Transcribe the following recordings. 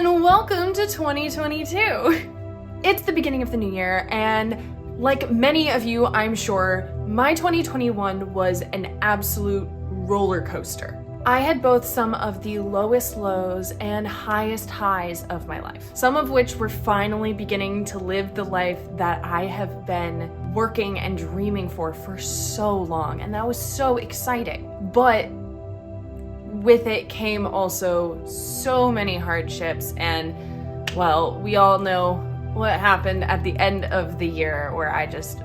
and welcome to 2022. It's the beginning of the new year, and like many of you, I'm sure, my 2021 was an absolute roller coaster. I had both some of the lowest lows and highest highs of my life, some of which were finally beginning to live the life that I have been working and dreaming for so long, and that was so exciting. But with it came also so many hardships, and well, we all know what happened at the end of the year, where I just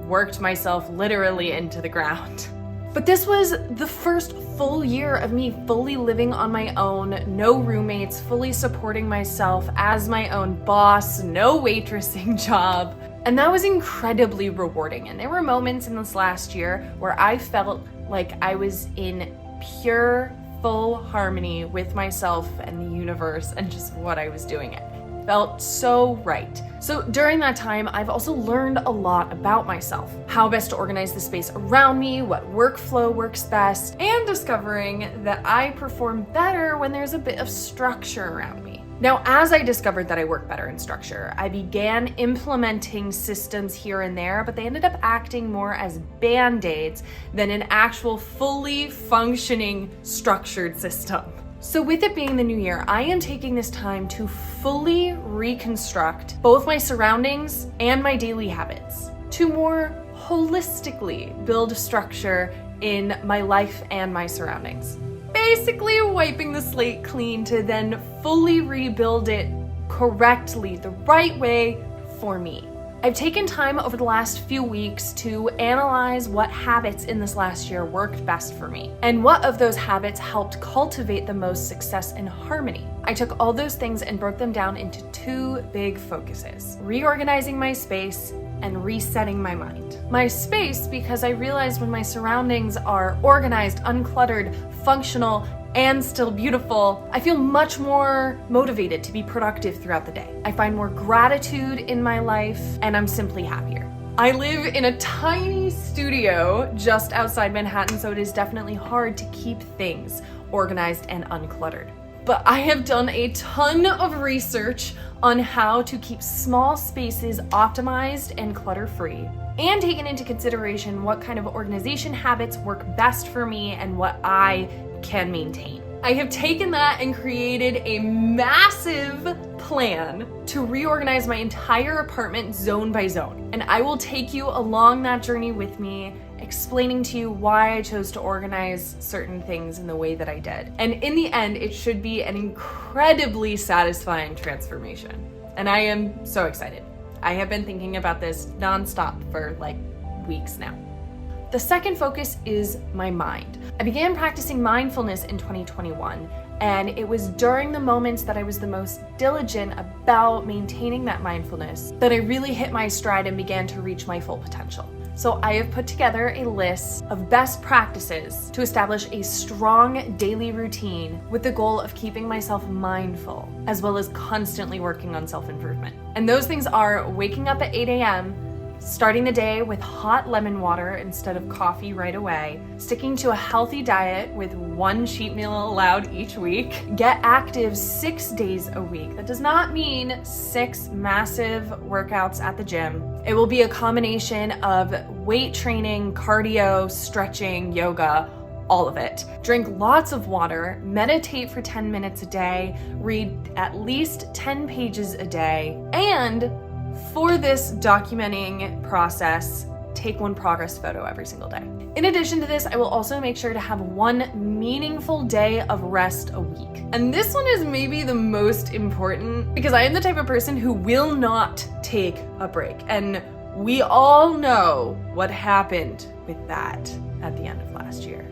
worked myself literally into the ground. But this was the first full year of me fully living on my own, no roommates, fully supporting myself as my own boss, no waitressing job. And that was incredibly rewarding. And there were moments in this last year where I felt like I was in pure, full harmony with myself and the universe and just what I was doing. It felt so right. So during that time, I've also learned a lot about myself, how best to organize the space around me, what workflow works best, and discovering that I perform better when there's a bit of structure around me. Now, as I discovered that I work better in structure, I began implementing systems here and there, but they ended up acting more as band-aids than an actual fully functioning structured system. So with it being the new year, I am taking this time to fully reconstruct both my surroundings and my daily habits to more holistically build structure in my life and my surroundings. Basically wiping the slate clean to then fully rebuild it correctly, the right way for me. I've taken time over the last few weeks to analyze what habits in this last year worked best for me, and what of those habits helped cultivate the most success and harmony. I took all those things and broke them down into two big focuses: reorganizing my space and resetting my mind. My space, because I realized when my surroundings are organized, uncluttered, functional, and still beautiful, I feel much more motivated to be productive throughout the day. I find more gratitude in my life, and I'm simply happier. I live in a tiny studio just outside Manhattan, so it is definitely hard to keep things organized and uncluttered. But I have done a ton of research on how to keep small spaces optimized and clutter-free, and taken into consideration what kind of organization habits work best for me and what I can maintain. I have taken that and created a massive plan to reorganize my entire apartment zone by zone. And I will take you along that journey with me, explaining to you why I chose to organize certain things in the way that I did. And in the end, it should be an incredibly satisfying transformation. And I am so excited. I have been thinking about this nonstop for like weeks now. The second focus is my mind. I began practicing mindfulness in 2021, and it was during the moments that I was the most diligent about maintaining that mindfulness that I really hit my stride and began to reach my full potential. So I have put together a list of best practices to establish a strong daily routine with the goal of keeping myself mindful, as well as constantly working on self-improvement. And those things are waking up at 8 a.m., starting the day with hot lemon water instead of coffee right away, sticking to a healthy diet with one cheat meal allowed each week, get active 6 days a week. That does not mean 6 massive workouts at the gym. It will be a combination of weight training, cardio, stretching, yoga, all of it. Drink lots of water, meditate for 10 minutes a day, read at least 10 pages a day, and for this documenting process, take one progress photo every single day. In addition to this, I will also make sure to have one meaningful day of rest a week. And this one is maybe the most important because I am the type of person who will not take a break. And we all know what happened with that at the end of last year.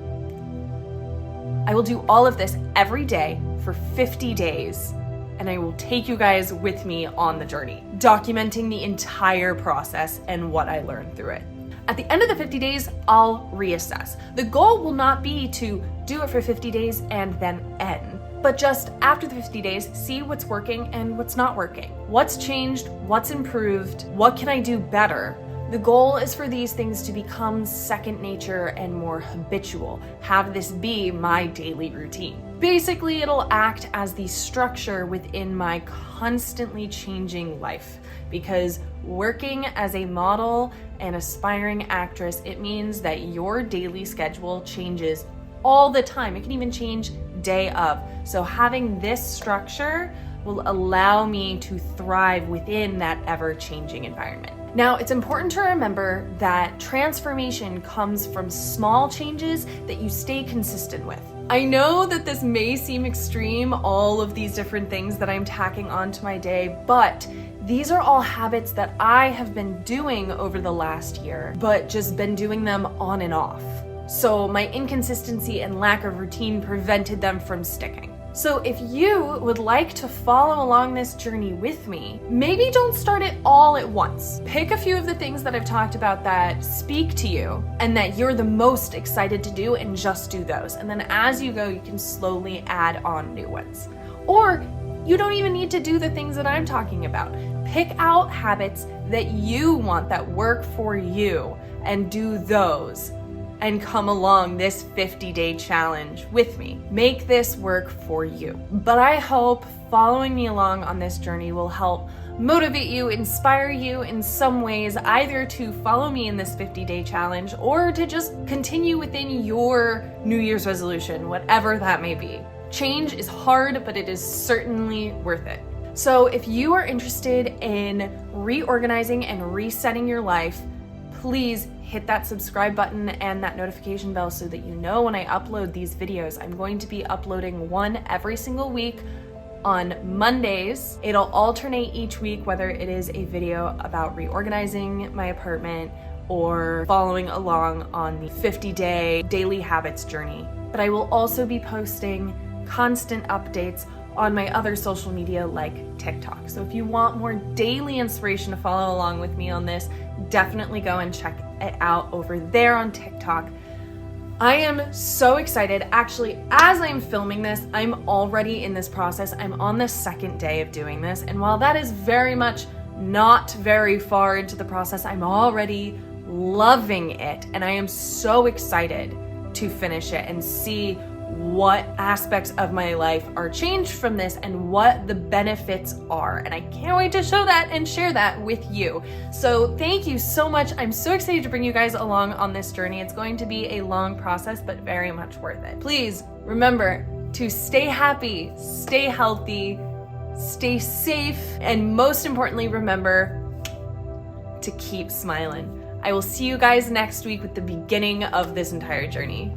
I will do all of this every day for 50 days. And I will take you guys with me on the journey, documenting the entire process and what I learned through it. At the end of the 50 days, I'll reassess. The goal will not be to do it for 50 days and then end, but just after the 50 days, see what's working and what's not working. What's changed, what's improved, what can I do better? The goal is for these things to become second nature and more habitual. Have this be my daily routine. Basically, it'll act as the structure within my constantly changing life, because working as a model and aspiring actress, it means that your daily schedule changes all the time. It can even change day of. So having this structure will allow me to thrive within that ever-changing environment. Now, it's important to remember that transformation comes from small changes that you stay consistent with. I know that this may seem extreme, all of these different things that I'm tacking onto my day, but these are all habits that I have been doing over the last year, but just been doing them on and off. So my inconsistency and lack of routine prevented them from sticking. So if you would like to follow along this journey with me, maybe don't start it all at once. Pick a few of the things that I've talked about that speak to you and that you're the most excited to do, and just do those. And then as you go, you can slowly add on new ones. Or you don't even need to do the things that I'm talking about. Pick out habits that you want, that work for you, and do those. And come along this 50-day challenge with me. Make this work for you. But I hope following me along on this journey will help motivate you, inspire you in some ways, either to follow me in this 50-day challenge or to just continue within your New Year's resolution, whatever that may be. Change is hard, but it is certainly worth it. So if you are interested in reorganizing and resetting your life, please hit that subscribe button and that notification bell so that you know when I upload these videos. I'm going to be uploading one every single week on Mondays. It'll alternate each week, whether it is a video about reorganizing my apartment or following along on the 50-day daily habits journey. But I will also be posting constant updates on my other social media like TikTok. So if you want more daily inspiration to follow along with me on this, definitely go and check it out over there on TikTok. I am so excited. Actually, as I'm filming this, I'm already in this process. I'm on the second day of doing this. And while that is very much not very far into the process, I'm already loving it. And I am so excited to finish it and see what aspects of my life are changed from this and what the benefits are. And I can't wait to show that and share that with you. So thank you so much. I'm so excited to bring you guys along on this journey. It's going to be a long process, but very much worth it. Please remember to stay happy, stay healthy, stay safe, and most importantly, remember to keep smiling. I will see you guys next week with the beginning of this entire journey.